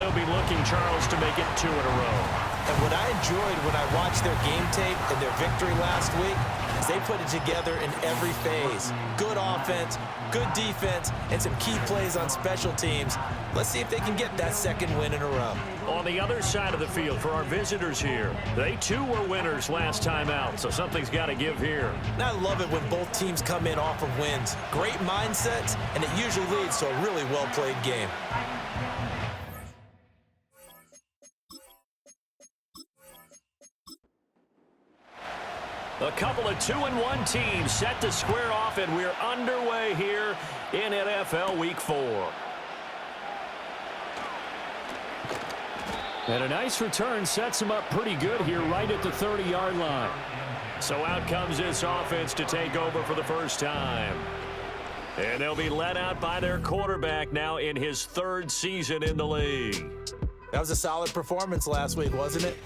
They'll be looking, Charles, to make it 2 in a row. And what I enjoyed when I watched their game tape and their victory last week is they put it together in every phase. Good offense, good defense, and some key plays on special teams. Let's see if they can get that second win in a row. On the other side of the field for our visitors here, they too were winners last time out, so something's got to give here. And I love it when both teams come in off of wins. Great mindsets, and it usually leads to a really well-played game. A couple of 2-1 teams set to square off, and we're underway here in NFL Week 4. And a nice return sets them up pretty good here right at the 30-yard line. So out comes this offense to take over for the first time. And they'll be led out by their quarterback now in his 3rd season in the league. That was a solid performance last week, wasn't it?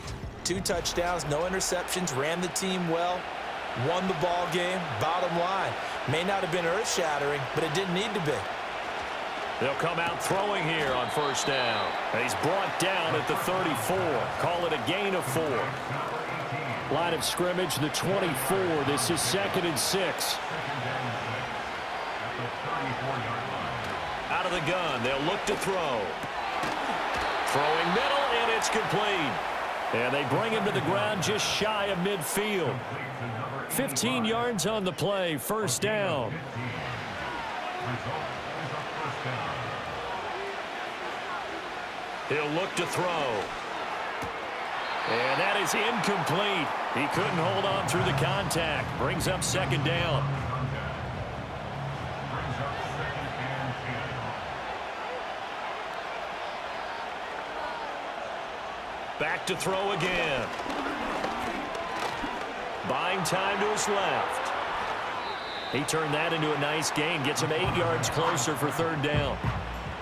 2 touchdowns, no interceptions, ran the team well, won the ball game. Bottom line, may not have been earth-shattering, but it didn't need to be. They'll come out throwing here on first down. He's brought down at the 34. Call it a gain of 4. Line of scrimmage, the 24. This is 2nd and 6. Out of the gun, they'll look to throw. Throwing middle, and it's complete. And they bring him to the ground just shy of midfield. 15 yards on the play, first down. He'll look to throw. And that is incomplete. He couldn't hold on through the contact. Brings up 2nd down. Back to throw again. Buying time to his left. He turned that into a nice gain. Gets him 8 yards closer for 3rd down.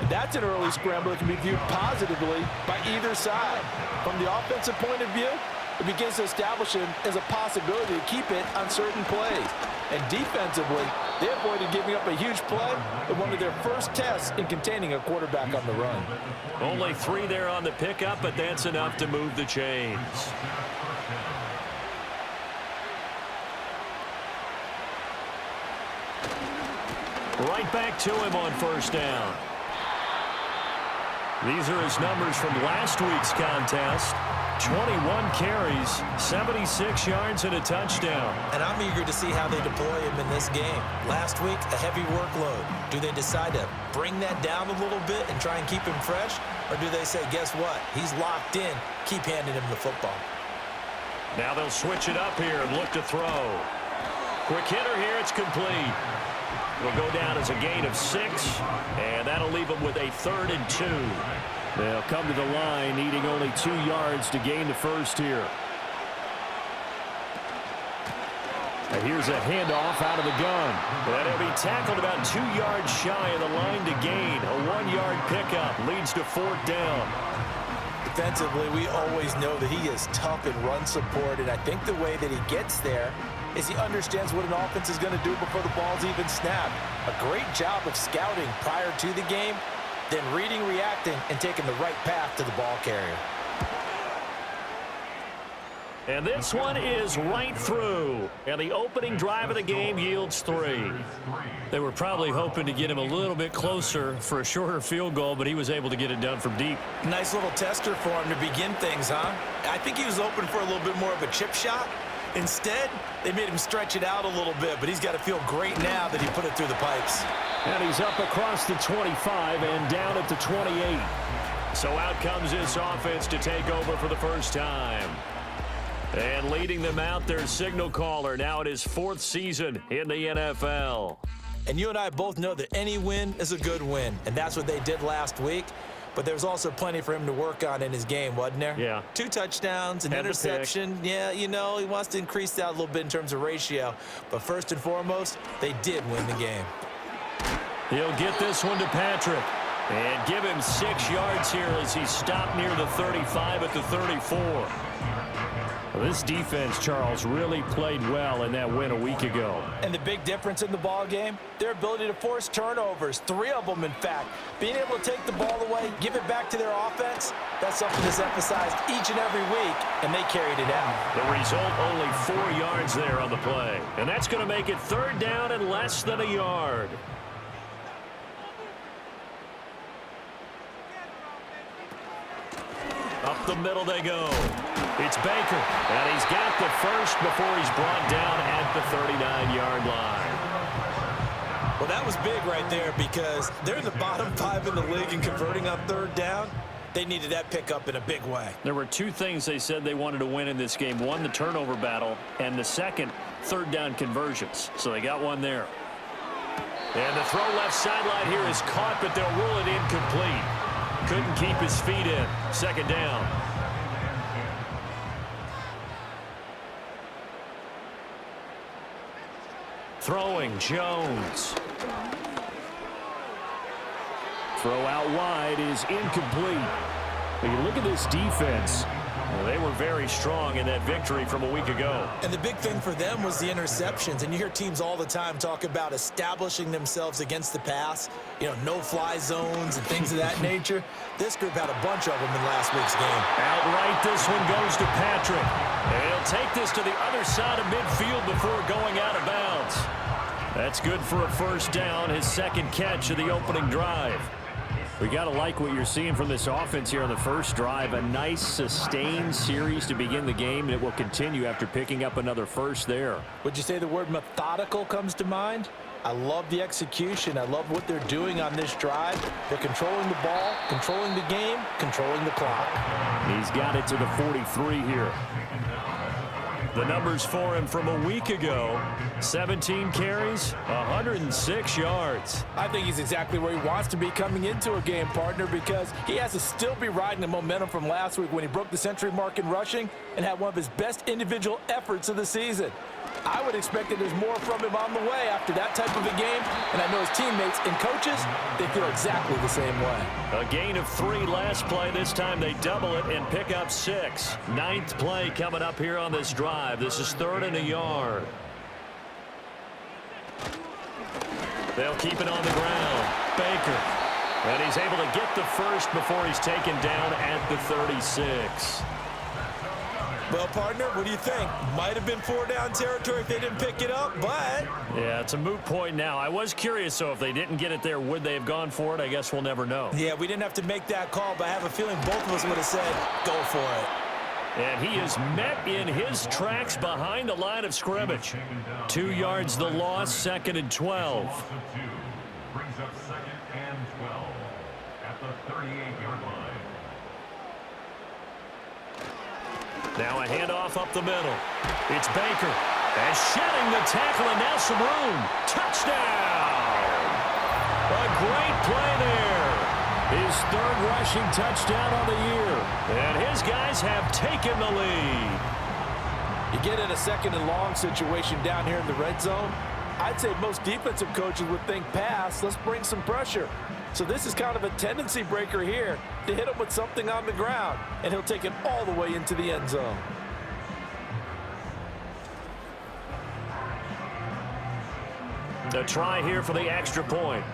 That's an early scramble that can be viewed positively by either side. From the offensive point of view, it begins to establish him as a possibility to keep it on certain plays. And defensively, they avoided giving up a huge play in one of their first tests in containing a quarterback on the run. Only 3 there on the pickup, but that's enough to move the chains. Right back to him on first down. These are his numbers from last week's contest. 21 carries, 76 yards, and a touchdown. And I'm eager to see how they deploy him in this game. Last week, a heavy workload. Do they decide to bring that down a little bit and try and keep him fresh? Or do they say, guess what? He's locked in. Keep handing him the football. Now they'll switch it up here and look to throw. Quick hitter here. It's complete. It'll go down as a gain of 6, and that'll leave them with a 3rd and 2. They'll come to the line, needing only 2 yards to gain the first here. And here's a handoff out of the gun. And he'll be tackled about 2 yards shy of the line to gain. A 1-yard pickup leads to 4th down. Defensively, we always know that he is tough in run support, and I think the way that he gets there is he understands what an offense is going to do before the ball's even snapped. A great job of scouting prior to the game, then reading, reacting, and taking the right path to the ball carrier. And this one is right through. And the opening drive of the game yields 3. They were probably hoping to get him a little bit closer for a shorter field goal, but he was able to get it done from deep. Nice little tester for him to begin things, huh? I think he was open for a little bit more of a chip shot. Instead, they made him stretch it out a little bit, but he's got to feel great now that he put it through the pipes. And he's up across the 25 and down at the 28. So out comes this offense to take over for the first time. And leading them out, their signal caller, now in his 4th season in the NFL. And you and I both know that any win is a good win, and that's what they did last week. But there's also plenty for him to work on in his game, wasn't there? Yeah. 2 touchdowns, an interception. Yeah, you know, he wants to increase that a little bit in terms of ratio. But first and foremost, they did win the game. He'll get this one to Patrick. And give him 6 yards here as he stopped near the 35 at the 34. This defense, Charles, really played well in that win a week ago. And the big difference in the ball game, their ability to force turnovers, 3 of them in fact. Being able to take the ball away, give it back to their offense, that's something that's emphasized each and every week, and they carried it out. The result, only 4 yards there on the play. And that's going to make it 3rd down and less than a yard. Up the middle they go. It's Baker, and he's got the first before he's brought down at the 39-yard line. Well, that was big right there because they're in the bottom 5 in the league in converting on 3rd down. They needed that pickup in a big way. There were 2 things they said they wanted to win in this game. One, the turnover battle, and the second, 3rd down conversions. So they got one there. And the throw left sideline here is caught, but they'll rule it incomplete. Couldn't keep his feet in. 2nd down. Throwing, Jones. Throw out wide is incomplete. But you look at this defense. Well, they were very strong in that victory from a week ago. And the big thing for them was the interceptions. And you hear teams all the time talk about establishing themselves against the pass. You know, no-fly zones and things of that nature. This group had a bunch of them in last week's game. Outright, this one goes to Patrick. And he'll take this to the other side of midfield before going out of bounds. That's good for a 1st down, his 2nd catch of the opening drive. We got to like what you're seeing from this offense here on the first drive. A nice, sustained series to begin the game, and it will continue after picking up another first there. Would you say the word methodical comes to mind? I love the execution. I love what they're doing on this drive. They're controlling the ball, controlling the game, controlling the clock. He's got it to the 43 here. The numbers for him from a week ago: 17 carries, 106 yards. I think he's exactly where he wants to be coming into a game, partner, because he has to still be riding the momentum from last week when he broke the century mark in rushing and had one of his best individual efforts of the season. I would expect that there's more from him on the way after that type of a game, and I know his teammates and coaches, they feel exactly the same way. A gain of 3 last play. This time they double it and pick up 6. 9th play coming up here on this drive. This is 3rd and a yard. They'll keep it on the ground. Baker. And he's able to get the first before he's taken down at the 36. Well, partner, what do you think? Might have been 4-down territory if they didn't pick it up, but... Yeah, it's a moot point now. I was curious, so if they didn't get it there, would they have gone for it? I guess we'll never know. Yeah, we didn't have to make that call, but I have a feeling both of us would have said, go for it. And he is met in his tracks behind the line of scrimmage. 2 yards the loss, 2nd and 12. Brings up 2nd and 12 at the 38-yard line. Now a handoff up the middle. It's Baker. And shedding the tackle, and now some room. Touchdown! A great play there. His 3rd rushing touchdown on the year. And his guys have taken the lead. You get in a 2nd and long situation down here in the red zone, I'd say most defensive coaches would think pass, let's bring some pressure. So this is kind of a tendency breaker here to hit him with something on the ground, and he'll take it all the way into the end zone. A try here for the extra point.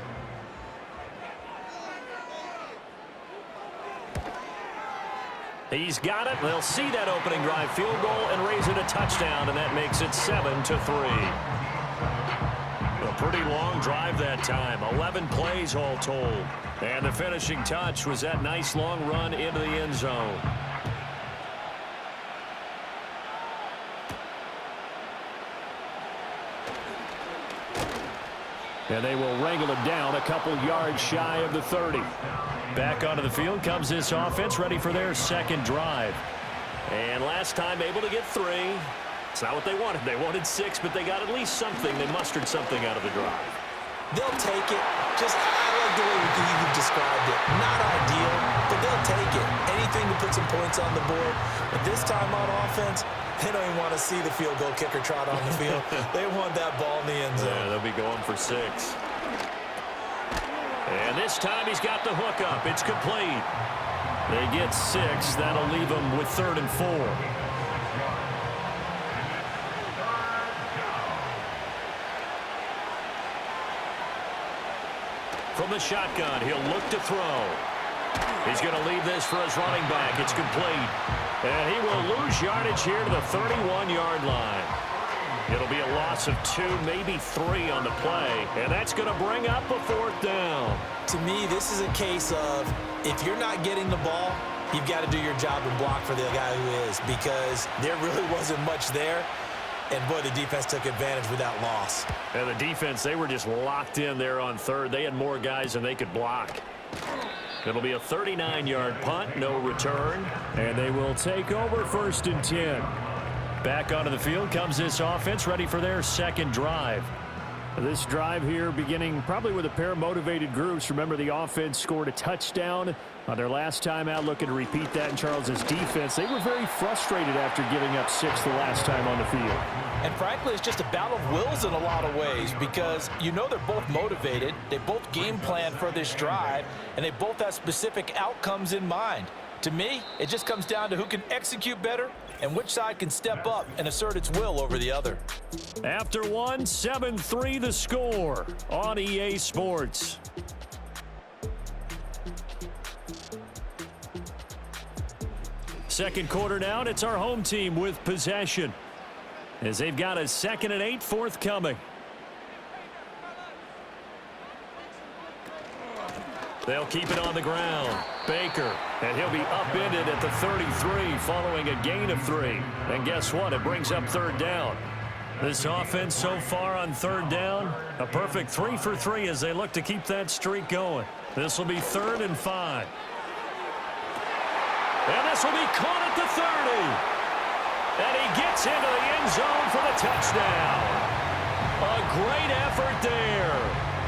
He's got it. They'll see that opening drive field goal and raise it a touchdown, and that makes it 7-3. A pretty long drive that time. 11 plays all told. And the finishing touch was that nice long run into the end zone. And they will wrangle it down a couple yards shy of the 30. Back onto the field comes this offense, ready for their 2nd drive. And last time able to get 3. It's not what they wanted. They wanted 6, but they got at least something. They mustered something out of the drive. They'll take it. Just, I like the way you've described it. Not ideal, but they'll take it. Anything to put some points on the board. But this time on offense, they don't even want to see the field goal kicker trot on the field. They want that ball in the end zone. Yeah, they'll be going for 6. And this time he's got the hook up. It's complete. They get 6. That'll leave them with 3rd and 4. From the shotgun, he'll look to throw. He's going to leave this for his running back. It's complete. And he will lose yardage here to the 31-yard line. It'll be a loss of 2, maybe 3 on the play. And that's going to bring up a 4th down. To me, this is a case of if you're not getting the ball, you've got to do your job and block for the guy who is, because there really wasn't much there. And, boy, the defense took advantage with that loss. And the defense, they were just locked in there on third. They had more guys than they could block. It'll be a 39-yard punt, no return. And they will take over 1st and 10. Back onto the field comes this offense, ready for their second drive. This drive here beginning probably with a pair of motivated groups. Remember, the offense scored a touchdown on their last time out, looking to repeat that in Charles's defense. They were very frustrated after giving up 6 the last time on the field. And frankly, it's just a battle of wills in a lot of ways, because you know they're both motivated. They both game plan for this drive, and they both have specific outcomes in mind. To me, it just comes down to who can execute better and which side can step up and assert its will over the other. After one, 7-3 the score on EA Sports. Second quarter now, and it's our home team with possession, as they've got a 2nd and 8 forthcoming. They'll keep it on the ground. Baker, and he'll be upended at the 33 following a gain of 3. And guess what? It brings up 3rd down. This offense so far on 3rd down, a perfect 3 for 3 as they look to keep that streak going. This will be 3rd and 5. And this will be caught at the 30. And he gets into the end zone for the touchdown. A great effort there.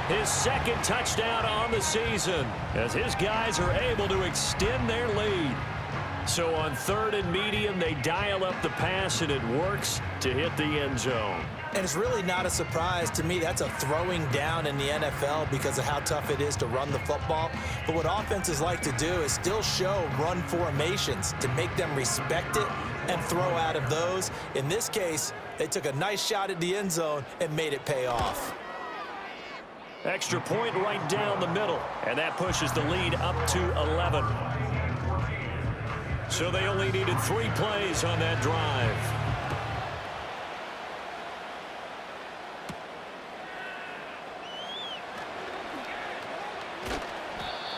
His 2nd touchdown on the season, as his guys are able to extend their lead. So on 3rd and medium, they dial up the pass, and it works to hit the end zone. And it's really not a surprise to me. That's a throwing down in the NFL because of how tough it is to run the football. But what offenses like to do is still show run formations to make them respect it and throw out of those. In this case, they took a nice shot at the end zone and made it pay off. Extra point right down the middle, and that pushes the lead up to 11. So they only needed 3 plays on that drive.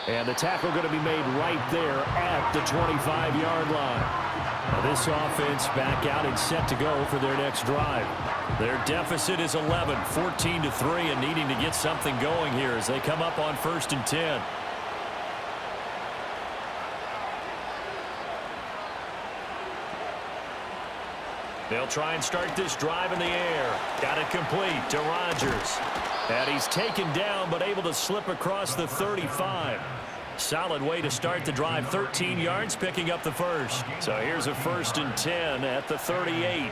And the tackle going to be made right there at the 25-yard line. Now this offense back out and set to go for their next drive. Their deficit is 11, 14-3, and needing to get something going here as they come up on 1st and 10. They'll try and start this drive in the air. Got it complete to Rodgers. And he's taken down but able to slip across the 35. Solid way to start the drive. 13 yards, picking up the 1st. So here's a 1st and 10 at the 38.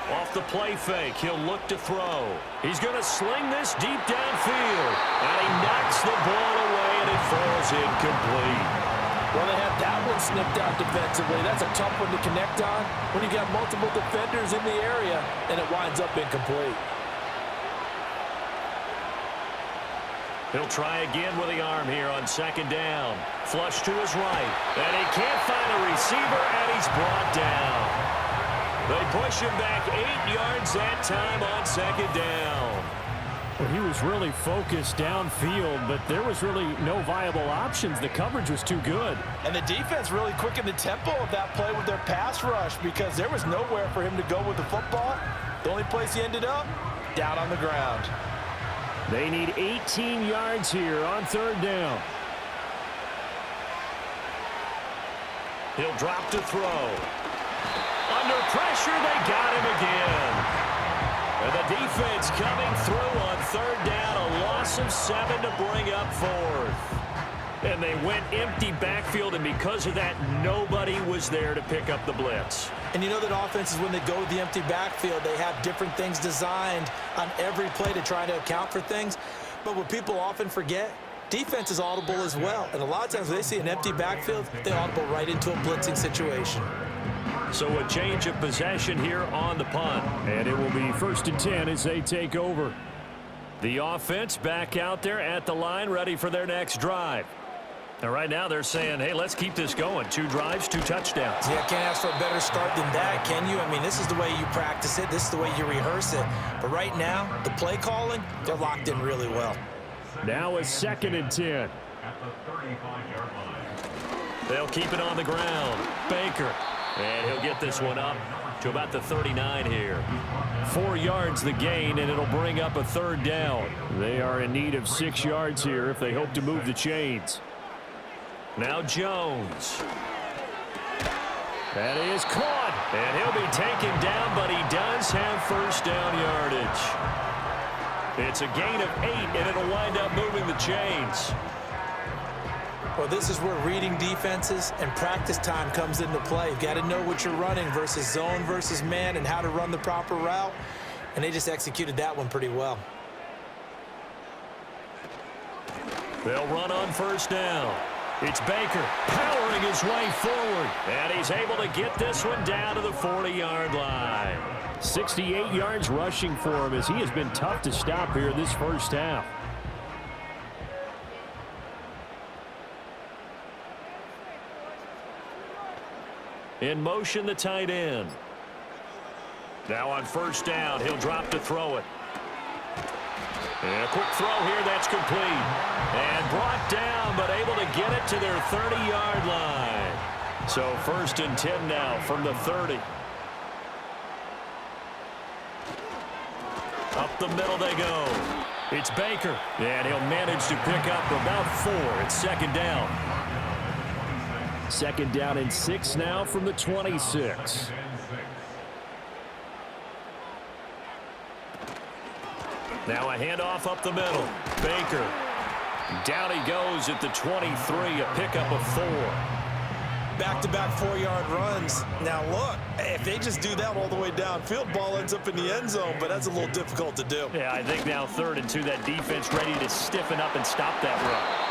Off the play fake, he'll look to throw. He's going to sling this deep downfield. And he knocks the ball away, and it falls incomplete. Well, they have that one snipped out defensively. That's a tough one to connect on when you got multiple defenders in the area, and it winds up incomplete. He'll try again with the arm here on 2nd down. Flush to his right. And he can't find a receiver, and he's brought down. They push him back 8 yards that time on 2nd down. Well, he was really focused downfield, but there was really no viable options. The coverage was too good. And the defense really quickened the tempo of that play with their pass rush because there was nowhere for him to go with the football. The only place he ended up, down on the ground. They need 18 yards here on 3rd down. He'll drop to throw. Under pressure, they got him again. And the defense coming through on 3rd down, a loss of 7 to bring up 4th. And they went empty backfield, and because of that, nobody was there to pick up the blitz. And you know that offenses, when they go with the empty backfield, they have different things designed on every play to try to account for things. But what people often forget, defense is audible as well. And a lot of times when they see an empty backfield, they audible right into a blitzing situation. So a change of possession here on the punt. And it will be 1st and 10 as they take over. The offense back out there at the line, ready for their next drive. And right now they're saying, hey, let's keep this going. 2 drives, 2 touchdowns. Yeah, can't ask for a better start than that, can you? I mean, this is the way you practice it. This is the way you rehearse it. But right now, the play calling, they're locked in really well. Now a 2nd and 10. At the 35-yard line. They'll keep it on the ground. Baker. And he'll get this one up to about the 39 here. 4 yards the gain, and it'll bring up a 3rd down. They are in need of 6 yards here if they hope to move the chains. Now Jones. That is caught. And he'll be taken down, but he does have 1st down yardage. It's a gain of 8, and it'll wind up moving the chains. Well, this is where reading defenses and practice time comes into play. You've got to know what you're running versus zone versus man and how to run the proper route. And they just executed that one pretty well. They'll run on 1st down. It's Baker powering his way forward. And he's able to get this one down to the 40-yard line. 68 yards rushing for him as he has been tough to stop here this first half. In motion, the tight end. Now on 1st down, he'll drop to throw it. And a quick throw here, that's complete. And brought down, but able to get it to their 30-yard line. So 1st and 10 now from the 30. Up the middle they go. It's Baker. And he'll manage to pick up about 4. It's 2nd down. 2nd down and 6 now from the 26. Now a handoff up the middle. Baker. Down he goes at the 23, a pickup of 4. Back-to-back 4-yard runs. Now look, if they just do that all the way downfield, ball ends up in the end zone, but that's a little difficult to do. Yeah, I think now 3rd and 2, that defense ready to stiffen up and stop that run.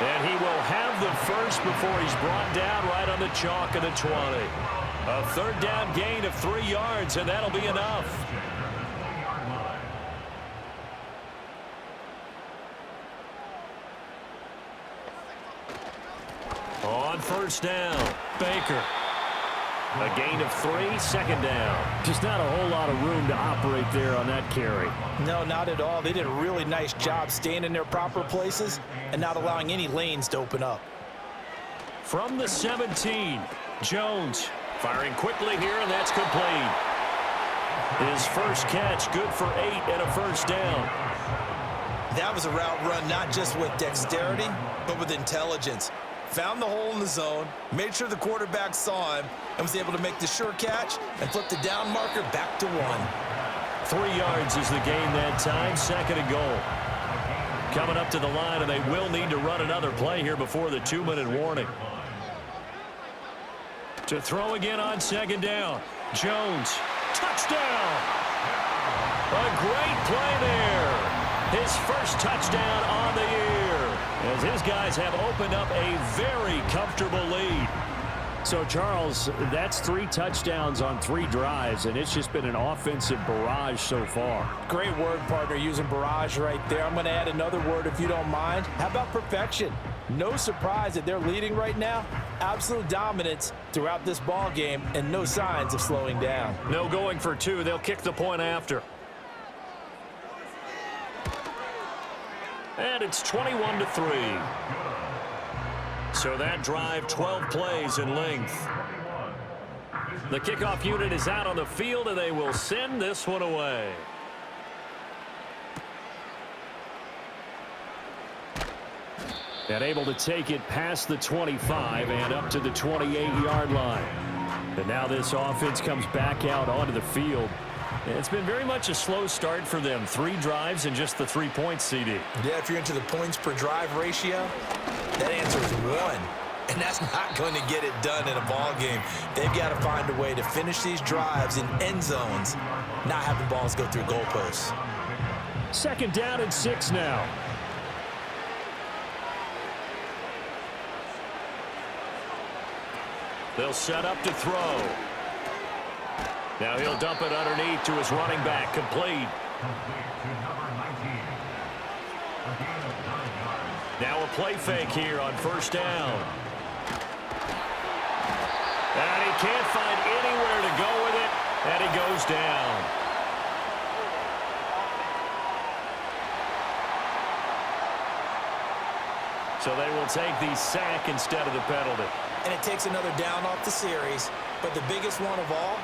And he will have the 1st before he's brought down right on the chalk of the 20. A 3rd down gain of 3 yards, and that'll be enough. On 1st down, Baker. A gain of 3, 2nd down. Just not a whole lot of room to operate there on that carry. No, not at all. They did a really nice job staying in their proper places and not allowing any lanes to open up. From the 17, Jones firing quickly here, and that's complete. His 1st catch, good for 8 and a 1st down. That was a route run not just with dexterity, but with intelligence. Found the hole in the zone, made sure the quarterback saw him, and was able to make the sure catch and flip the down marker back to 1. 3 yards is the gain that time, 2nd and goal. Coming up to the line, and they will need to run another play here before the 2-minute warning. To throw again on 2nd down. Jones, touchdown! A great play there. His 1st touchdown on the year, as his guys have opened up a very comfortable lead. So, Charles, that's 3 touchdowns on 3 drives, and it's just been an offensive barrage so far. Great word, partner, using barrage right there. I'm going to add another word if you don't mind. How about perfection? No surprise that they're leading right now. Absolute dominance throughout this ball game and no signs of slowing down. No going for 2. They'll kick the point after. And it's 21-3. So that drive, 12 plays in length. The kickoff unit is out on the field, and they will send this one away. And able to take it past the 25 and up to the 28-yard line. And now this offense comes back out onto the field. It's been very much a slow start for them. 3 drives and just the 3 points, CD. Yeah, if you're into the points per drive ratio, that answer is 1. And that's not going to get it done in a ball game. They've got to find a way to finish these drives in end zones, not having balls go through goalposts. 2nd down and 6 now. They'll set up to throw. Now he'll dump it underneath to his running back, complete. Now a play fake here on first down. And he can't find anywhere to go with it, and he goes down. So they will take the sack instead of the penalty. And it takes another down off the series. But the biggest one of all,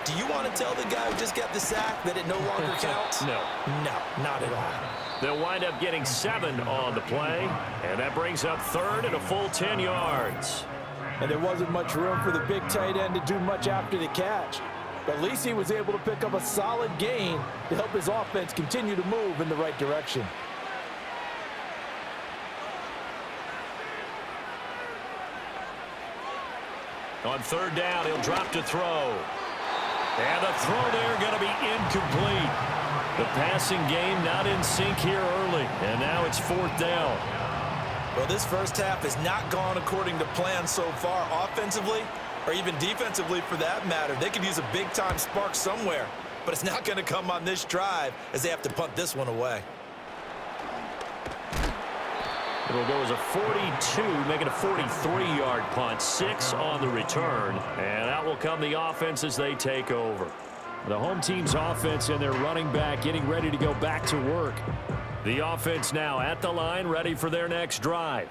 do you want to tell the guy who just got the sack that it no longer counts? No. No, not at all. They'll wind up getting 7 on the play, and that brings up third and a full 10 yards. And there wasn't much room for the big tight end to do much after the catch. But at least he was able to pick up a solid gain to help his offense continue to move in the right direction. On third down, he'll drop to throw. And the throw there going to be incomplete. The passing game not in sync here early, and now it's fourth down. Well, this first half has not gone according to plan so far offensively, or even defensively for that matter. They could use a big-time spark somewhere, but it's not going to come on this drive as they have to punt this one away. It'll go as a 42, make it a 43-yard punt, 6 on the return, and out will come the offense as they take over. The home team's offense and their running back getting ready to go back to work. The offense now at the line, ready for their next drive.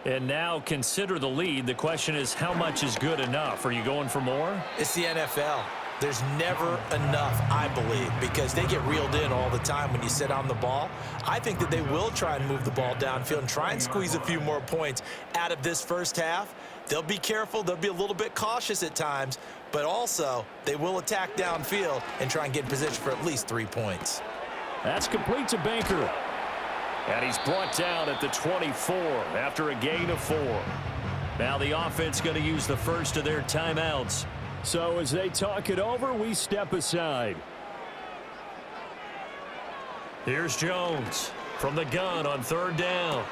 And now consider the lead. The question is, how much is good enough? Are you going for more? It's the NFL. There's never enough, I believe, because they get reeled in all the time when you sit on the ball. I think that they will try and move the ball downfield and try and squeeze a few more points out of this first half. They'll be careful. They'll be a little bit cautious at times, but also they will attack downfield and try and get in position for at least 3 points. That's complete to Baker. And he's brought down at the 24 after a gain of 4. Now the offense going to use the first of their timeouts. So as they talk it over, we step aside. Here's Jones from the gun on third down.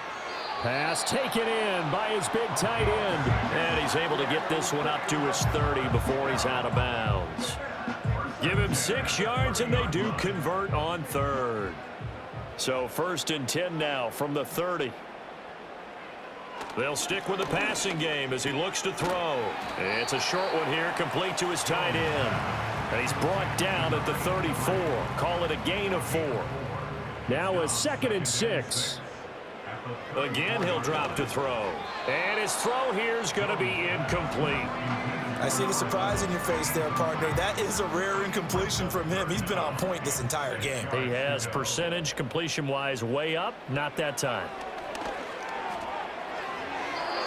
Pass taken in by his big tight end. And he's able to get this one up to his 30 before he's out of bounds. Give him 6 yards, and they do convert on third. So first and 10 now from the 30. They'll stick with the passing game as he looks to throw. It's a short one here, complete to his tight end. And he's brought down at the 34. Call it a gain of 4. Now a 2nd and 6. Again, he'll drop to throw. And his throw here is going to be incomplete. I see the surprise in your face there, partner. That is a rare incompletion from him. He's been on point this entire game. He has percentage completion-wise way up. Not that time.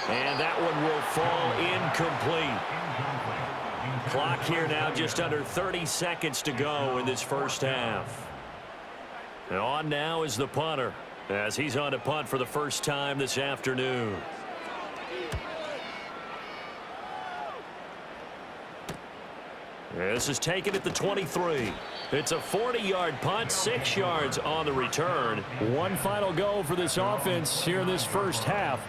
And that one will fall incomplete. Clock here now just under 30 seconds to go in this first half. And on now is the punter as he's on to punt for the first time this afternoon. This is taken at the 23. It's a 40-yard punt, 6 yards on the return. One final go for this offense here in this first half.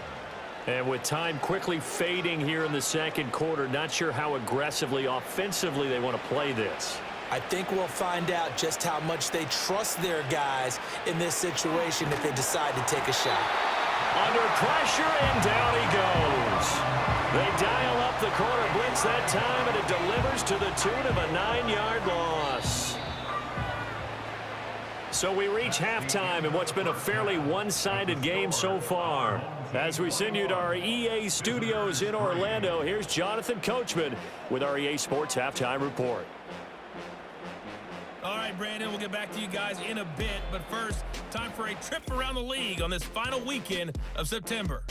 And with time quickly fading here in the second quarter, not sure how aggressively, offensively they want to play this. I think we'll find out just how much they trust their guys in this situation if they decide to take a shot. Under pressure, and down he goes. They dial up the corner blitz that time, and it delivers to the tune of a 9-yard loss. So we reach halftime in what's been a fairly one-sided game so far. As we send you to our EA studios in Orlando, here's Jonathan Coachman with our EA Sports Halftime Report. All right, Brandon, we'll get back to you guys in a bit. But first, time for a trip around the league on this final weekend of September.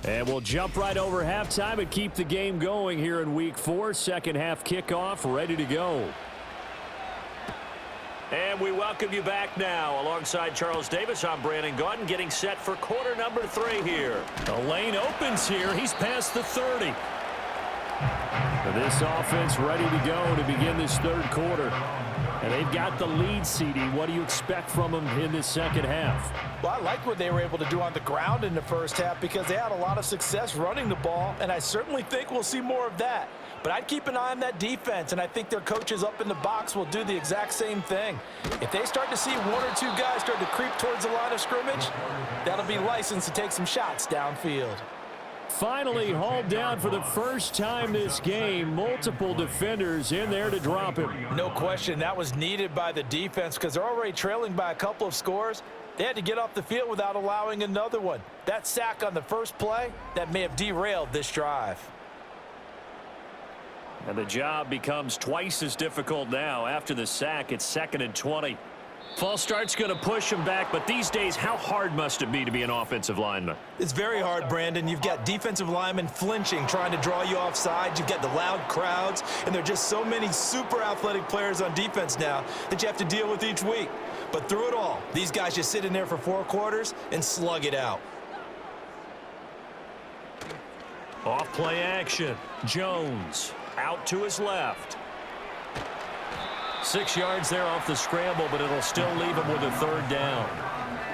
And we'll jump right over halftime and keep the game going here in Week 4. Second half kickoff, ready to go. And we welcome you back now. Alongside Charles Davis, I'm Brandon Gaudin, getting set for quarter number 3 here. The lane opens here. He's past the 30. This offense ready to go to begin this third quarter. And they've got the lead, CD. What do you expect from them in this second half? Well, I like what they were able to do on the ground in the first half because they had a lot of success running the ball, and I certainly think we'll see more of that. But I'd keep an eye on that defense, and I think their coaches up in the box will do the exact same thing. If they start to see one or two guys start to creep towards the line of scrimmage, that'll be licensed to take some shots downfield. Finally hauled down for the first time this game. Multiple defenders in there to drop him. No question, that was needed by the defense because they're already trailing by a couple of scores. They had to get off the field without allowing another one. That sack on the first play, that may have derailed this drive. And the job becomes twice as difficult now. After the sack, it's 2nd and 20. False start's going to push him back, but these days, how hard must it be to be an offensive lineman? It's very hard, Brandon. You've got defensive linemen flinching, trying to draw you off sides. You've got the loud crowds, and there are just so many super athletic players on defense now that you have to deal with each week. But through it all, these guys just sit in there for 4 quarters and slug it out. Off play action. Jones out to his left. 6 yards there off the scramble, but it'll still leave him with a 3rd down.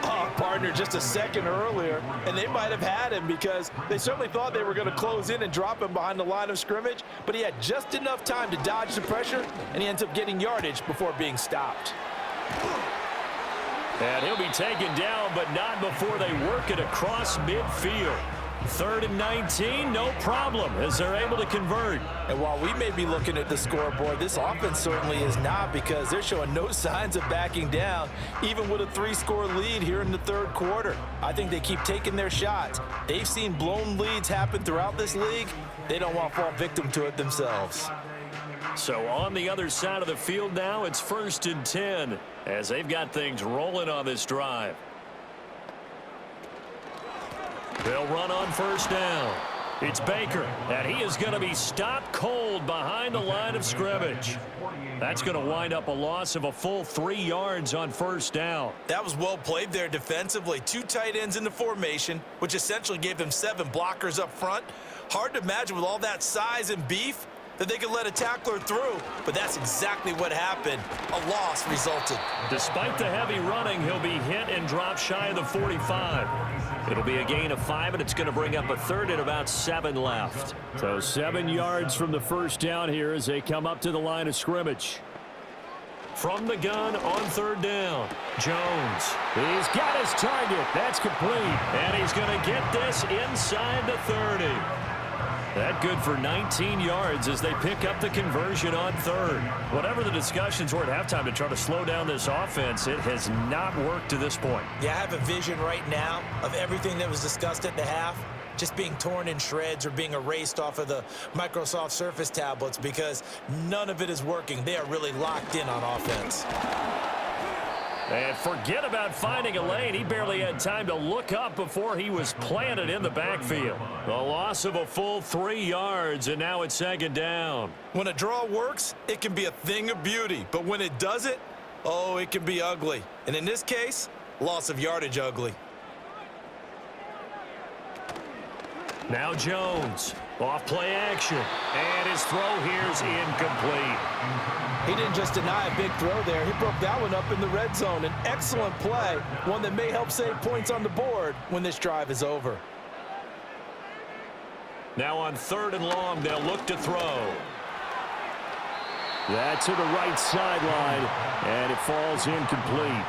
Oh, partner, just a second earlier, and they might have had him because they certainly thought they were going to close in and drop him behind the line of scrimmage, but he had just enough time to dodge the pressure, and he ends up getting yardage before being stopped. And he'll be taken down, but not before they work it across midfield. 3rd and 19, no problem, as they're able to convert. And while we may be looking at the scoreboard, this offense certainly is not because they're showing no signs of backing down, even with a 3-score lead here in the 3rd quarter. I think they keep taking their shots. They've seen blown leads happen throughout this league. They don't want to fall victim to it themselves. So on the other side of the field now, it's 1st and 10, as they've got things rolling on this drive. They'll run on 1st down. It's Baker, and he is going to be stopped cold behind the line of scrimmage. That's going to wind up a loss of a full 3 yards on 1st down. That was well played there defensively. 2 tight ends in the formation, which essentially gave them 7 blockers up front. Hard to imagine with all that size and beef that they could let a tackler through, but that's exactly what happened. A loss resulted. Despite the heavy running, he'll be hit and dropped shy of the 45. It'll be a gain of 5, and it's going to bring up a 3rd and about 7 left. So 7 yards from the 1st down here as they come up to the line of scrimmage. From the gun on 3rd down, Jones. He's got his target. That's complete. And he's going to get this inside the 30. That good for 19 yards as they pick up the conversion on 3rd. Whatever the discussions were at halftime to try to slow down this offense, it has not worked to this point. Yeah, I have a vision right now of everything that was discussed at the half just being torn in shreds or being erased off of the Microsoft Surface tablets because none of it is working. They are really locked in on offense. And forget about finding a lane. He barely had time to look up before he was planted in the backfield. The loss of a full 3 yards, and now it's 2nd down. When a draw works, it can be a thing of beauty. But when it doesn't, oh, it can be ugly. And in this case, loss of yardage ugly. Now Jones. Off play action. And his throw here's incomplete. He didn't just deny a big throw there. He broke that one up in the red zone. An excellent play, one that may help save points on the board when this drive is over. Now on 3rd and long, they'll look to throw. That's to the right sideline, and it falls incomplete.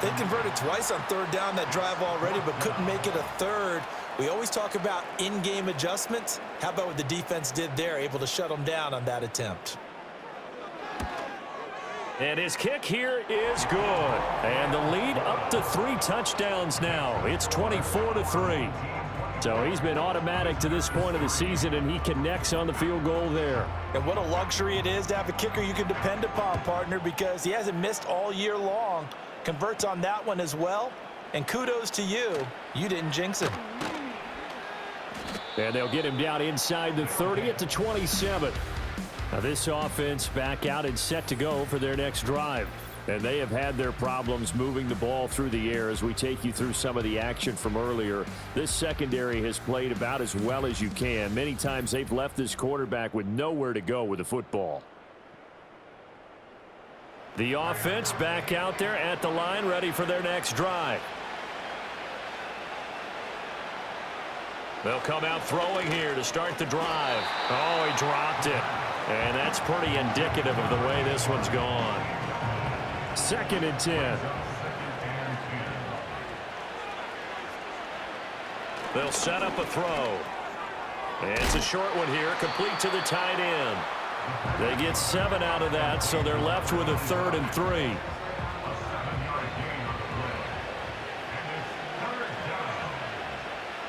They converted twice on 3rd down that drive already, but couldn't make it a 3rd. We always talk about in-game adjustments. How about what the defense did there, able to shut them down on that attempt? And his kick here is good. And the lead up to 3 touchdowns now. It's 24-3. So he's been automatic to this point of the season, and he connects on the field goal there. And what a luxury it is to have a kicker you can depend upon, partner, because he hasn't missed all year long. Converts on that one as well. And kudos to you. You didn't jinx him. And they'll get him down inside the 30 at the 27. Now this offense back out and set to go for their next drive. And they have had their problems moving the ball through the air as we take you through some of the action from earlier. This secondary has played about as well as you can. Many times they've left this quarterback with nowhere to go with the football. The offense back out there at the line, ready for their next drive. They'll come out throwing here to start the drive. Oh, he dropped it. And that's pretty indicative of the way this one's gone. 2nd and 10. They'll set up a throw. And it's a short one here, complete to the tight end. They get 7 out of that, so they're left with a 3rd and 3.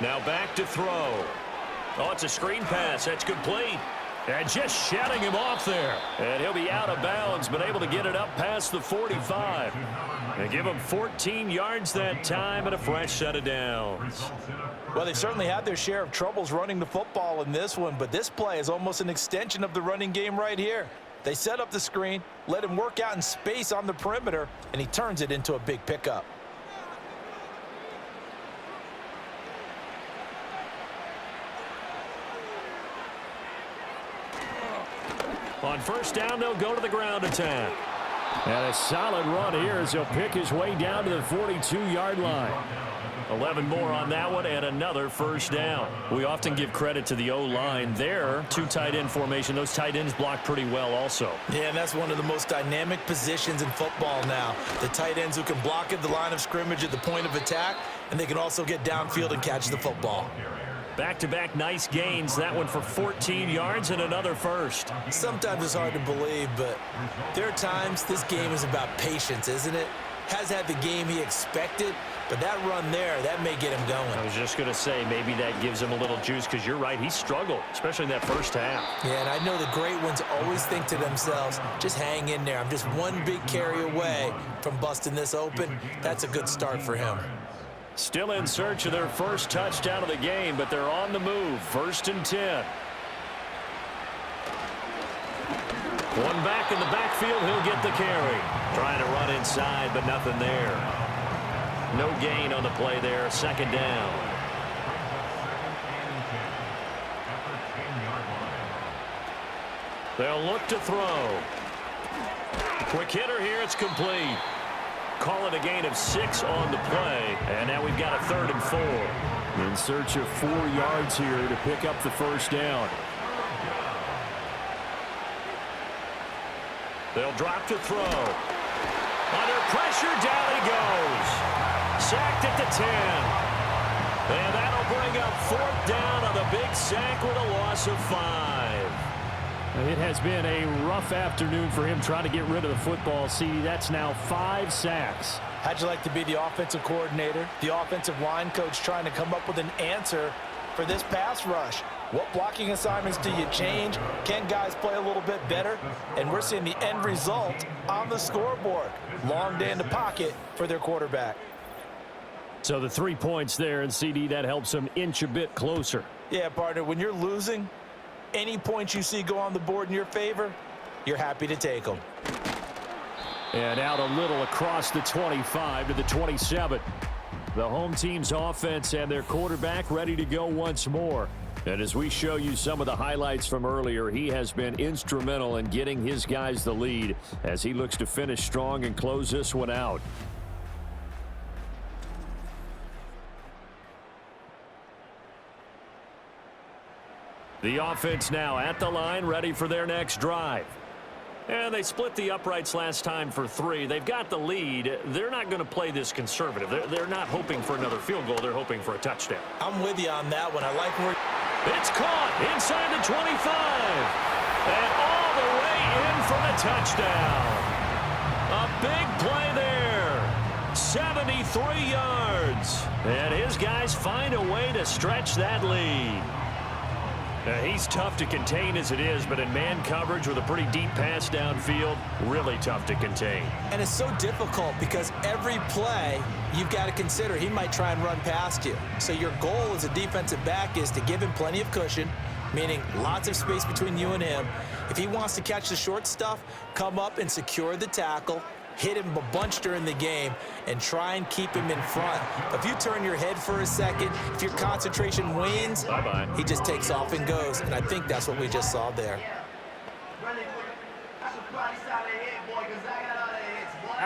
Now back to throw. Oh, it's a screen pass. That's complete. And just shutting him off there. And he'll be out of bounds, but able to get it up past the 45. And give him 14 yards that time and a fresh set of downs. Well, they certainly had their share of troubles running the football in this one, but this play is almost an extension of the running game right here. They set up the screen, let him work out in space on the perimeter, and he turns it into a big pickup. On 1st down, they'll go to the ground attack. And a solid run here as he'll pick his way down to the 42-yard line. 11 more on that one and another 1st down. We often give credit to the O-line there. 2 tight end formation. Those tight ends block pretty well also. Yeah, and that's one of the most dynamic positions in football now. The tight ends who can block at the line of scrimmage at the point of attack, and they can also get downfield and catch the football. Back-to-back nice gains. That one for 14 yards and another 1st. Sometimes it's hard to believe, but there are times this game is about patience, isn't it? Has had the game he expected, but that run there, that may get him going. I was just going to say, maybe that gives him a little juice because you're right, he struggled, especially in that 1st half. Yeah, and I know the great ones always think to themselves, just hang in there. I'm just one big carry away from busting this open. That's a good start for him. Still in search of their 1st touchdown of the game, but they're on the move. 1st and 10. One back in the backfield, he'll get the carry. Trying to run inside, but nothing there. No gain on the play there. 2nd down. They'll look to throw. Quick hitter here, it's complete. Call it a gain of 6 on the play, and now we've got a 3rd and 4. In search of 4 yards here to pick up the 1st down. They'll drop to throw. Under pressure, down he goes. Sacked at the 10. And that'll bring up 4th down on the big sack with a loss of 5. It has been a rough afternoon for him trying to get rid of the football. See, that's now 5 sacks. How'd you like to be the offensive coordinator, the offensive line coach trying to come up with an answer for this pass rush? What blocking assignments do you change? Can guys play a little bit better? And we're seeing the end result on the scoreboard. Long day in the pocket for their quarterback. So the 3 points there, and CD, that helps them inch a bit closer. Yeah, partner, when you're losing, any points you see go on the board in your favor, you're happy to take them. And out a little across the 25 to the 27. The home team's offense and their quarterback ready to go once more. And as we show you some of the highlights from earlier, he has been instrumental in getting his guys the lead as he looks to finish strong and close this one out. The offense now at the line, ready for their next drive. And they split the uprights last time for 3. They've got the lead. They're not going to play this conservative. They're not hoping for another field goal. They're hoping for a touchdown. I'm with you on that one. I like where... It's caught inside the 25. And all the way in for the touchdown. A big play there. 73 yards. And his guys find a way to stretch that lead. He's tough to contain as it is, but in man coverage with a pretty deep pass downfield, really tough to contain. And it's so difficult because every play you've got to consider he might try and run past you. So your goal as a defensive back is to give him plenty of cushion, meaning lots of space between you and him. If he wants to catch the short stuff, come up and secure the tackle, hit him a bunch during the game, and try and keep him in front. If you turn your head for a second, if your concentration wanes, he just takes off and goes, and I think that's what we just saw there.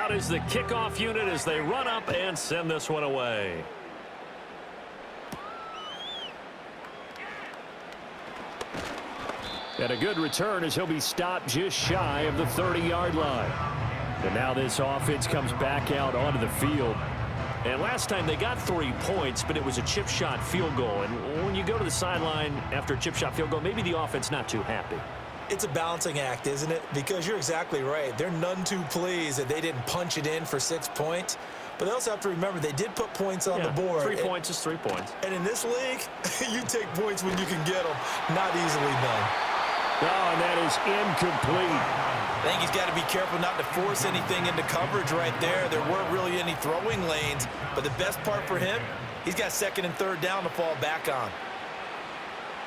out is the kickoff unit as they run up and send this one away. And a good return as he'll be stopped just shy of the 30-yard line. And now this offense comes back out onto the field. And last time they got 3 points, but it was a chip shot field goal. And when you go to the sideline after a chip shot field goal, maybe the offense not too happy. It's a balancing act, isn't it? Because you're exactly right. They're none too pleased that they didn't punch it in for 6 points. But they also have to remember they did put points on the board. 3 points is 3 points. And in this league, you take points when you can get them. Not easily done. Oh, and that is incomplete. I think he's got to be careful not to force anything into coverage right there. There weren't really any throwing lanes. But the best part for him, he's got 2nd and 3rd down to fall back on.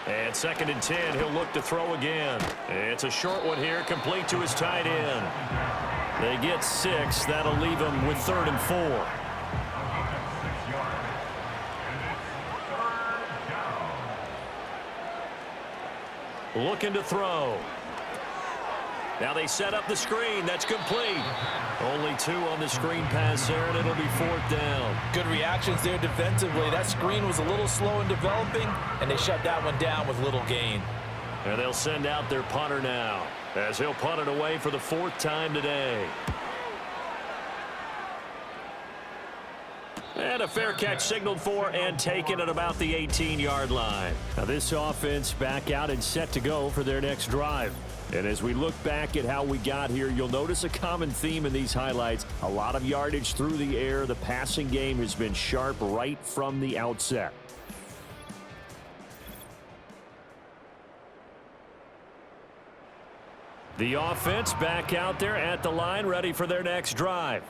And 2nd and 10, he'll look to throw again. It's a short one here, complete to his tight end. They get 6. That'll leave him with 3rd and 4. Looking to throw. Now they set up the screen. That's complete. Only 2 on the screen pass there, and it'll be 4th down. Good reactions there defensively. That screen was a little slow in developing, and they shut that one down with little gain. And they'll send out their punter now, as he'll punt it away for the 4th time today. And a fair catch signaled for and taken at about the 18-yard line. Now this offense back out and set to go for their next drive. And as we look back at how we got here, you'll notice a common theme in these highlights. A lot of yardage through the air. The passing game has been sharp right from the outset. The offense back out there at the line, ready for their next drive.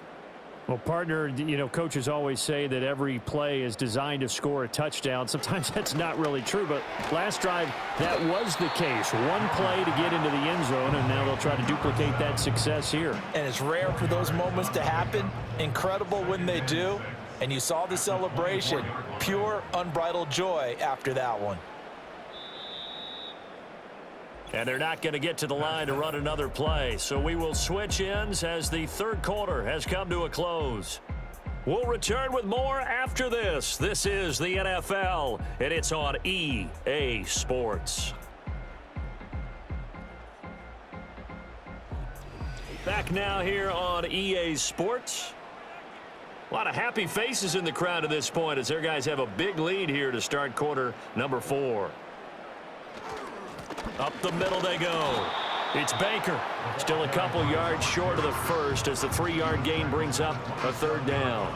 Well, partner, you know, coaches always say that every play is designed to score a touchdown. Sometimes that's not really true, but last drive, that was the case. One play to get into the end zone, and now they'll try to duplicate that success here. And it's rare for those moments to happen. Incredible when they do. And you saw the celebration. Pure, unbridled joy after that one. And they're not going to get to the line to run another play. So we will switch ends as the 3rd quarter has come to a close. We'll return with more after this. This is the NFL, and it's on EA Sports. Back now here on EA Sports. A lot of happy faces in the crowd at this point as their guys have a big lead here to start quarter number 4. Up the middle they go. It's Baker. Still a couple yards short of the first as the 3-yard gain brings up a 3rd down.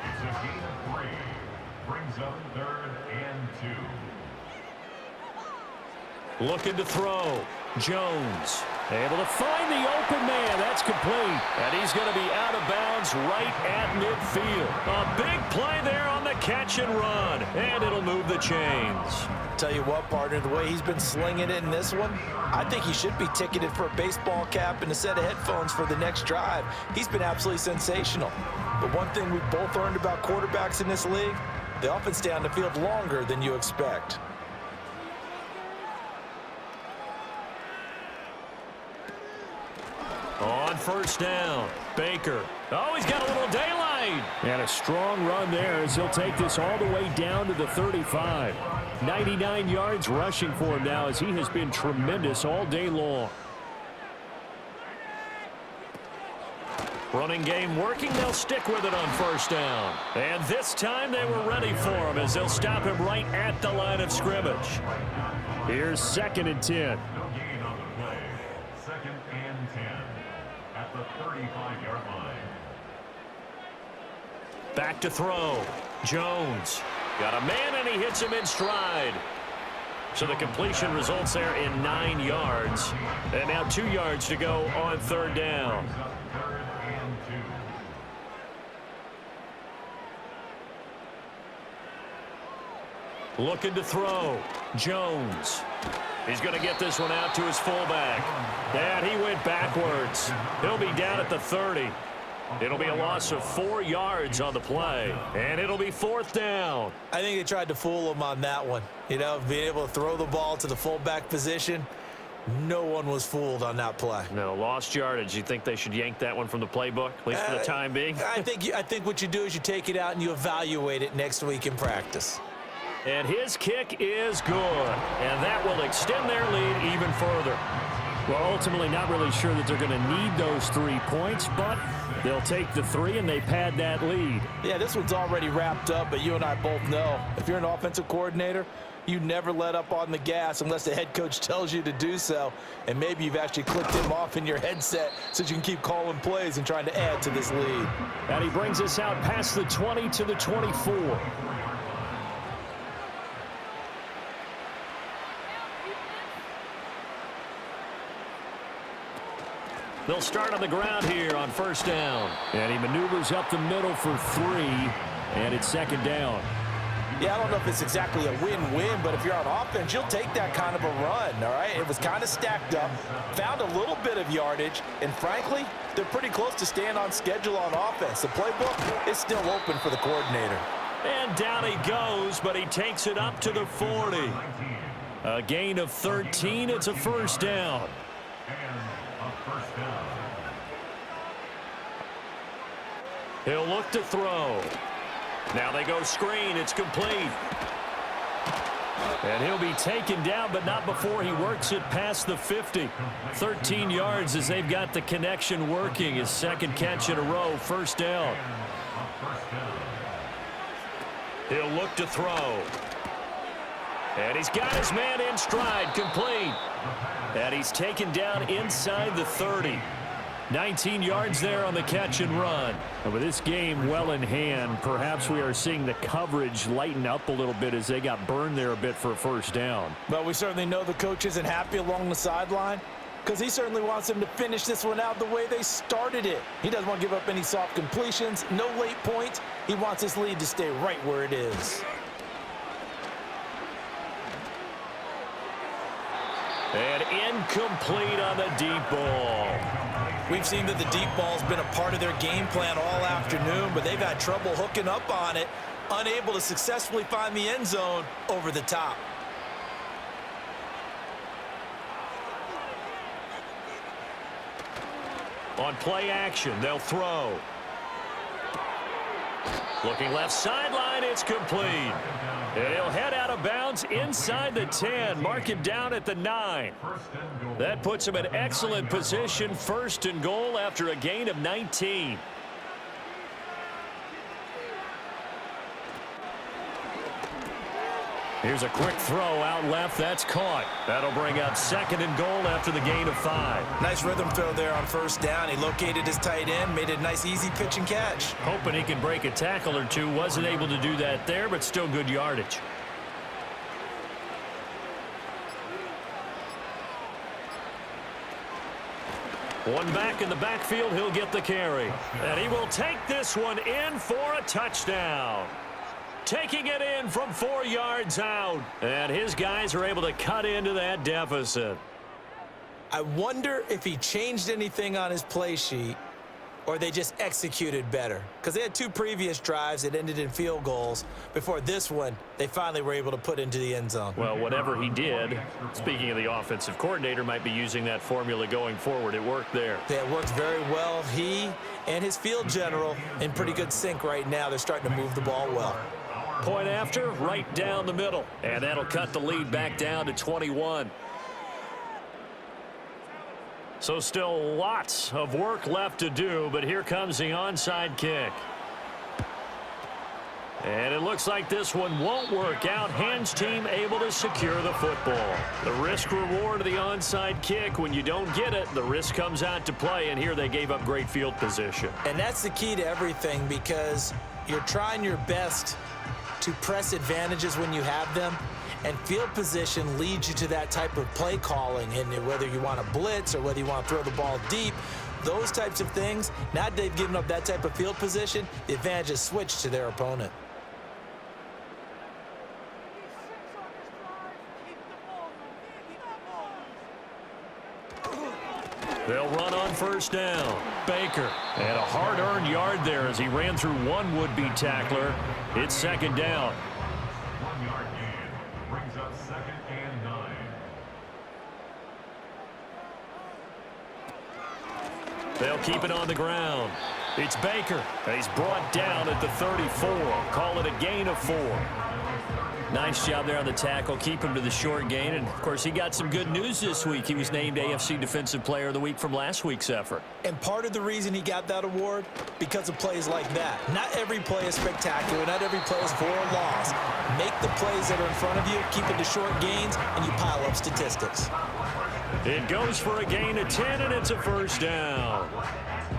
It's a gain of 3. Brings up 3rd and 2. Looking to throw. Jones able to find the open man. That's complete. And he's going to be out of bounds right at midfield. A big play there on the catch and run. And it'll move the chains. Tell you what, partner, the way he's been slinging it in this one, I think he should be ticketed for a baseball cap and a set of headphones for the next drive. He's been absolutely sensational. But one thing we've both learned about quarterbacks in this league, they often stay on the field longer than you expect. On 1st down, Baker. Oh, he's got a little daylight. And a strong run there as he'll take this all the way down to the 35. 99 yards rushing for him now as he has been tremendous all day long. Running game working. They'll stick with it on 1st down. And this time they were ready for him as they'll stop him right at the line of scrimmage. Here's 2nd and 10. No gain on the play. 2nd and 10 at the 35-yard line. Back to throw. Jones. Got a man, and he hits him in stride. So the completion results there in 9 yards. And now 2 yards to go on 3rd down. Looking to throw. Jones. He's going to get this one out to his fullback. And he went backwards. He'll be down at the 30. It'll be a loss of 4 yards on the play, and it'll be 4th down. I think they tried to fool him on that one. You know, being able to throw the ball to the fullback position. No one was fooled on that play. No, lost yardage. You think they should yank that one from the playbook, at least for the time being? I think what you do is you take it out and you evaluate it next week in practice. And his kick is good. And that will extend their lead even further. Well, ultimately not really sure that they're going to need those 3 points, but they'll take the 3 and they pad that lead. Yeah, this one's already wrapped up, but you and I both know if you're an offensive coordinator, you never let up on the gas unless the head coach tells you to do so. And maybe you've actually clicked him off in your headset so you can keep calling plays and trying to add to this lead. And he brings us out past the 20 to the 24. They'll start on the ground here on first down. And he maneuvers up the middle for 3, and it's second down. Yeah, I don't know if it's exactly a win-win, but if you're on offense, you'll take that kind of a run, all right? It was kind of stacked up, found a little bit of yardage, and frankly, they're pretty close to staying on schedule on offense. The playbook is still open for the coordinator. And down he goes, but he takes it up to the 40. A gain of 13. It's a first down. He'll look to throw. Now they go screen. It's complete. And he'll be taken down, but not before he works it past the 50. 13 yards as they've got the connection working. His second catch in a row, first down. He'll look to throw. And he's got his man in stride, complete. And he's taken down inside the 30. 19 yards there on the catch and run. And with this game well in hand, perhaps we are seeing the coverage lighten up a little bit as they got burned there a bit for a first down. But we certainly know the coach isn't happy along the sideline because he certainly wants them to finish this one out the way they started it. He doesn't want to give up any soft completions, no late points. He wants his lead to stay right where it is. And incomplete on the deep ball. We've seen that the deep ball's been a part of their game plan all afternoon, but they've had trouble hooking up on it, unable to successfully find the end zone over the top. On play action, they'll throw. Looking left sideline, it's complete. And he'll head out of bounds inside the 10, mark it down at the 9. That puts him in excellent position, first and goal after a gain of 19. Here's a quick throw out left. That's caught. That'll bring up second and goal after the gain of 5. Nice rhythm throw there on first down. He located his tight end, made a nice easy pitch and catch. Hoping he can break a tackle or two. Wasn't able to do that there, but still good yardage. One back in the backfield. He'll get the carry. And he will take this one in for a touchdown. Taking it in from 4 yards out. And his guys are able to cut into that deficit. I wonder if he changed anything on his play sheet or they just executed better. Because they had 2 previous drives that ended in field goals. Before this one, they finally were able to put into the end zone. Well, whatever he did, speaking of the offensive coordinator, might be using that formula going forward. It worked there. Yeah, it worked very well. He and his field general in pretty good sync right now. They're starting to move the ball well. Point after, right down the middle. And that'll cut the lead back down to 21. So still lots of work left to do, but here comes the onside kick. And it looks like this one won't work out. Hands team able to secure the football. The risk reward of the onside kick, when you don't get it, the risk comes out to play, and here they gave up great field position. And that's the key to everything, because you're trying your best to press advantages when you have them, and field position leads you to that type of play calling. And whether you want to blitz or whether you want to throw the ball deep, those types of things, now that they've given up that type of field position, the advantage is switched to their opponent. They'll run on first down. Baker. And a hard-earned yard there as he ran through one would-be tackler. It's second down. 1 yard gain brings up second and 9. They'll keep it on the ground. It's Baker. He's brought down at the 34. Call it a gain of 4. Nice job there on the tackle. Keep him to the short gain. And, of course, he got some good news this week. He was named AFC Defensive Player of the Week from last week's effort. And part of the reason he got that award, because of plays like that. Not every play is spectacular. Not every play is for a loss. Make the plays that are in front of you, keep it to short gains, and you pile up statistics. It goes for a gain of 10, and it's a first down.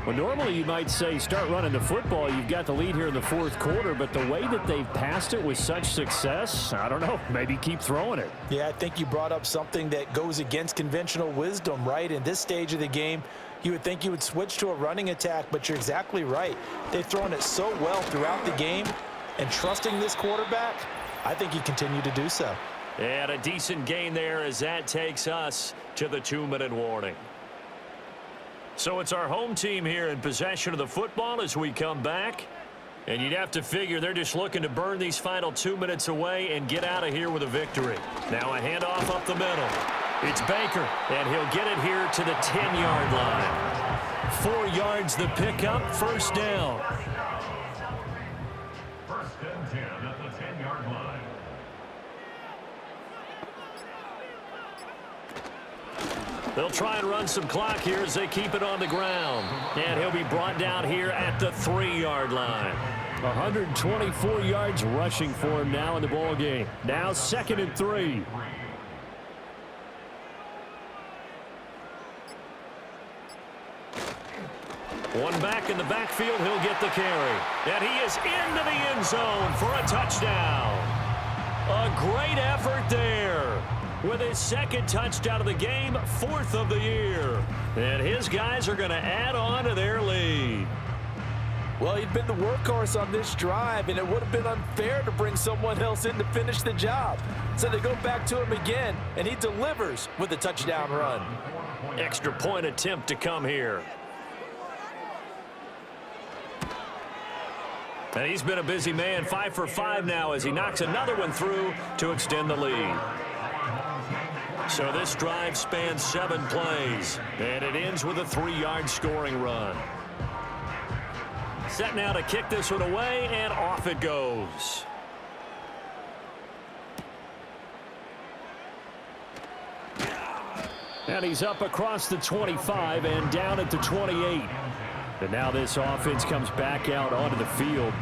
Well, normally you might say start running the football. You've got the lead here in the fourth quarter, but the way that they've passed it with such success, I don't know, maybe keep throwing it. Yeah, I think you brought up something that goes against conventional wisdom, right? In this stage of the game, you would think you would switch to a running attack, but you're exactly right. They've thrown it so well throughout the game, and trusting this quarterback, I think you continue to do so. And a decent gain there as that takes us to the 2-minute warning. So it's our home team here in possession of the football as we come back. And you'd have to figure they're just looking to burn these final 2 minutes away and get out of here with a victory. Now a handoff up the middle. It's Baker, and he'll get it here to the 10-yard line. 4 yards the pickup, first down. First and 10 at the 10-yard line. They'll try and run some clock here as they keep it on the ground. And he'll be brought down here at the 3-yard line. 124 yards rushing for him now in the ball game. Now 2nd and 3. One back in the backfield, he'll get the carry. And he is into the end zone for a touchdown. A great effort there. With his 2nd touchdown of the game, 4th of the year. And his guys are going to add on to their lead. Well, he'd been the workhorse on this drive, and it would have been unfair to bring someone else in to finish the job. So they go back to him again, and he delivers with a touchdown run. Extra point attempt to come here. And he's been a busy man, 5 for 5 now as he knocks another one through to extend the lead. So this drive spans 7 plays, and it ends with a 3-yard scoring run. Set now to kick this one away, and off it goes. And he's up across the 25 and down at the 28. And now this offense comes back out onto the field.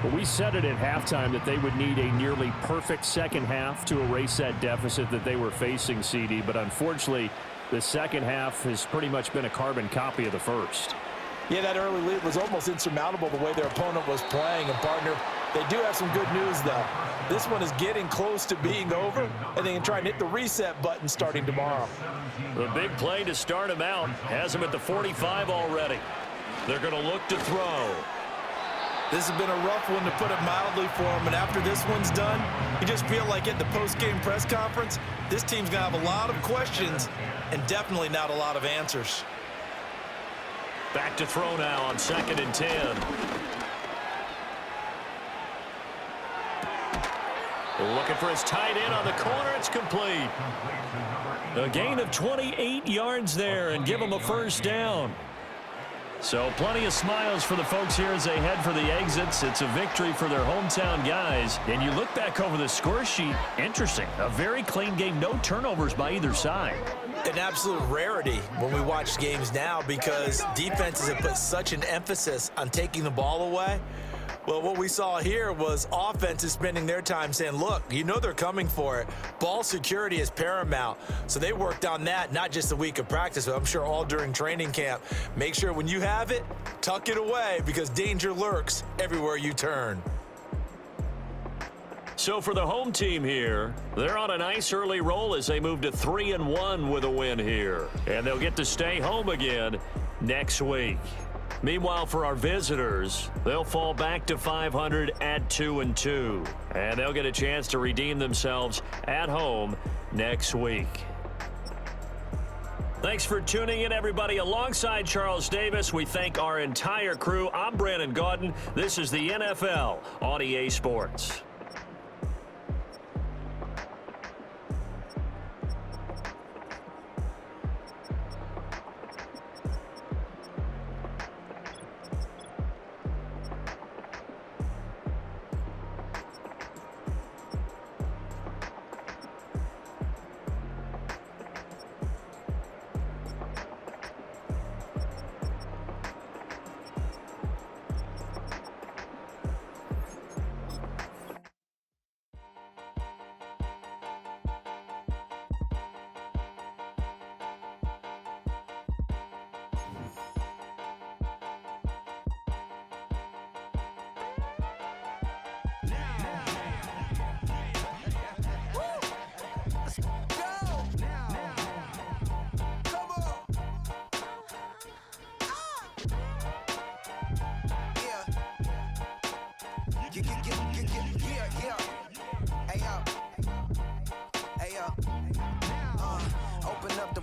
Well, we said it at halftime that they would need a nearly perfect second half to erase that deficit that they were facing, CD. But unfortunately, the second half has pretty much been a carbon copy of the first. Yeah, that early lead was almost insurmountable the way their opponent was playing. And, partner, they do have some good news, though. This one is getting close to being over, and they can try and hit the reset button starting tomorrow. The big play to start him out has him at the 45 already. They're going to look to throw. This has been a rough one, to put it mildly, for him. And after this one's done, you just feel like at the post-game press conference, this team's going to have a lot of questions and definitely not a lot of answers. Back to throw now on 2nd and 10. Looking for his tight end on the corner. It's complete. A gain of 28 yards there and give him a first down. So plenty of smiles for the folks here as they head for the exits. It's a victory for their hometown guys. And you look back over the score sheet, interesting. A very clean game, no turnovers by either side. An absolute rarity when we watch games now, because defenses have put such an emphasis on taking the ball away. Well, what we saw here was offenses spending their time saying, look, you know they're coming for it. Ball security is paramount. So they worked on that, not just a week of practice, but I'm sure all during training camp. Make sure when you have it, tuck it away, because danger lurks everywhere you turn. So for the home team here, they're on a nice early roll as they move to 3-1 with a win here. And they'll get to stay home again next week. Meanwhile, for our visitors, they'll fall back to 500 at 2-2. And they'll get a chance to redeem themselves at home next week. Thanks for tuning in, everybody. Alongside Charles Davis, we thank our entire crew. I'm Brandon Gaudin. This is the NFL on EA Sports.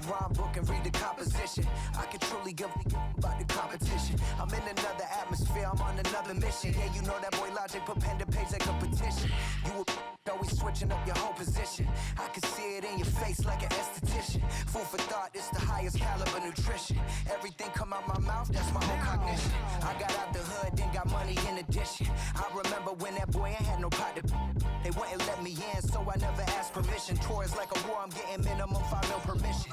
rhyme book and read the composition. I can truly give about the competition. I'm in another atmosphere, I'm on another mission. Yeah, you know that boy Logic put pen to page like a petition. You always switching up your whole position. I can see it in your face like an esthetician. Food for thought, it's the highest caliber nutrition. Everything come out my mouth, that's my own cognition. I got out the hood, then got money in addition. I remember when that boy ain't had no pot to. They wouldn't let me in, so I never asked permission. Tours like a war, I'm getting minimum 5 mil permission.